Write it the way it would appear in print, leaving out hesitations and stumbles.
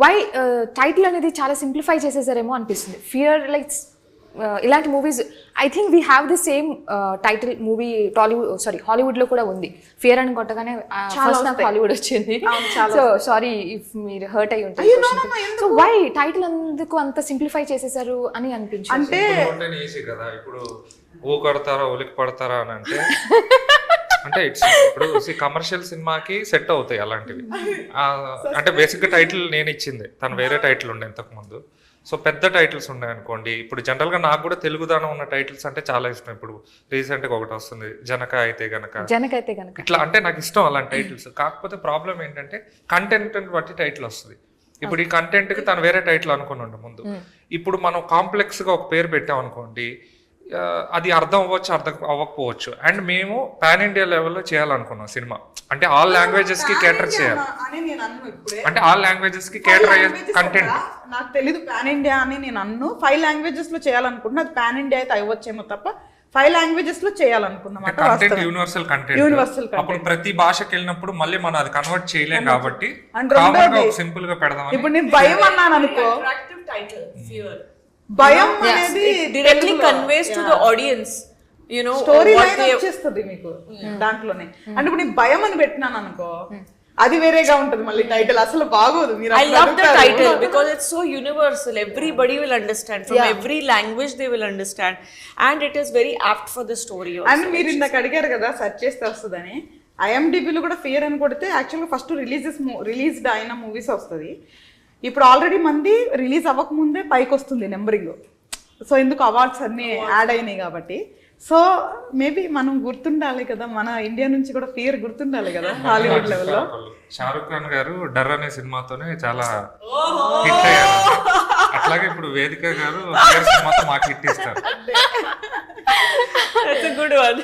Why title అనేది చాలా simplify చేసేసారేమో అనిపిస్తుంది. ఫియర్ లైక్ ఇలాంటి movies I think we have the same title movie Hollywood లో కూడా ఉంది. ఫియర్ అని కొట్టగానే ఫస్ట్ నాకు హాలీవుడ్ వచ్చింది. సో సారీ ఇఫ్ మీరు హర్ట్ అయి ఉంటారు. సో వై టైటిల్ ఎందుకు అంత సింప్లిఫై చేసేసారు అని అనిపించింది. అంటే ఈజీ కదా, ఇప్పుడు ఊ కొడతారా ఉలికి పడతారా అని అంటే ఇట్స్ ఇప్పుడు కమర్షియల్ సినిమాకి సెట్ అవుతాయి అలాంటివి. అంటే బేసిక్ టైటిల్ నేను ఇచ్చింది, తను వేరే టైటిల్ ఉండే ఇంతకు ముందు. సో పెద్ద టైటిల్స్ ఉన్నాయి అనుకోండి. ఇప్పుడు జనరల్గా నాకు కూడా తెలుగుదానం ఉన్న టైటిల్స్ అంటే చాలా ఇష్టం. ఇప్పుడు రీసెంట్గా ఒకటి వస్తుంది జనక అయితే గనక ఇట్లా, అంటే నాకు ఇష్టం అలాంటి టైటిల్స్. కాకపోతే ప్రాబ్లం ఏంటంటే కంటెంట్ బట్టి టైటిల్ వస్తుంది. ఇప్పుడు ఈ కంటెంట్కి తను వేరే టైటిల్ అనుకుని ఉండే ముందు. ఇప్పుడు మనం కాంప్లెక్స్గా ఒక పేరు పెట్టాం అనుకోండి, అది అర్థం అవ్వచ్చు అర్థం అవ్వకపోవచ్చు. అండ్ మేము పాన్ ఇండియా లెవెల్లో చేయాలనుకున్నాం సినిమా. అంటే ఆల్ లాంగ్వేజెస్ కి కేటర్ చేయాలి, అంటే ఆల్ లాంగ్వేజెస్ కి కేటర్ అయ్యే కంటెంట్. నాకు తెలీదు పాన్ ఇండియా అని నేను 5 లాంగ్వేజెస్ లో చేయాలనుకుంటున్నా. అది పాన్ ఇండియా అయితే అవ్వచ్చేమో తప్ప 5 లాంగ్వేజెస్ లో చేయాలనుకున్నాం. Content universal content. అప్పుడు ప్రతి భాషకి వెళ్ళినప్పుడు మళ్ళీ మనం అది కన్వర్ట్ చేయలేం కాబట్టి సింపుల్ గా పెడదాం. ఇప్పుడు నేను భయం అన్నాను అనుకో, భయం అనేది directly conveys to the audience, you know, story line వచ్చేస్తుంది మీకు దాంట్లోనే. అంటే ఇప్పుడు నేను భయం అని పెట్టినాను అనుకో, అది వేరేగా ఉంటుంది మళ్ళీ టైటిల్, అసలు బాగోదు. మీరు I love the title because it's so universal, everybody will understand, from every language they will understand, and it is very apt for the story also. And మీరు ఇందాక అడిగారు కదా సెర్చ్ చేస్తే వస్తుందని. IMDbలో కూడా ఫియర్ అని కొడితే యాక్చువల్గా ఫస్ట్ రిలీజ్డ్ అయిన మూవీస్ వస్తుంది. ఇప్పుడు ఆల్రెడీ మంది రిలీజ్ అవ్వక ముందే పైకి వస్తుంది నెంబరింగ్. సో ఎందుకు అవార్డ్స్ అన్ని యాడ్ అయినాయి కాబట్టి. సో మేబీ మనం గుర్తుండాలి కదా, మన ఇండియా నుంచి కూడా ఫియర్ గుర్తుండాలి కదా హాలీవుడ్ లెవెల్లో. షారుఖ్ ఖాన్ గారు డర్ అనే సినిమాతోనే చాలా హిట్ అయ్యారు. అట్లాగే ఇప్పుడు వేదిక గారు సినిమాతో మాకు హిట్ ఇస్తారు. That's a good one.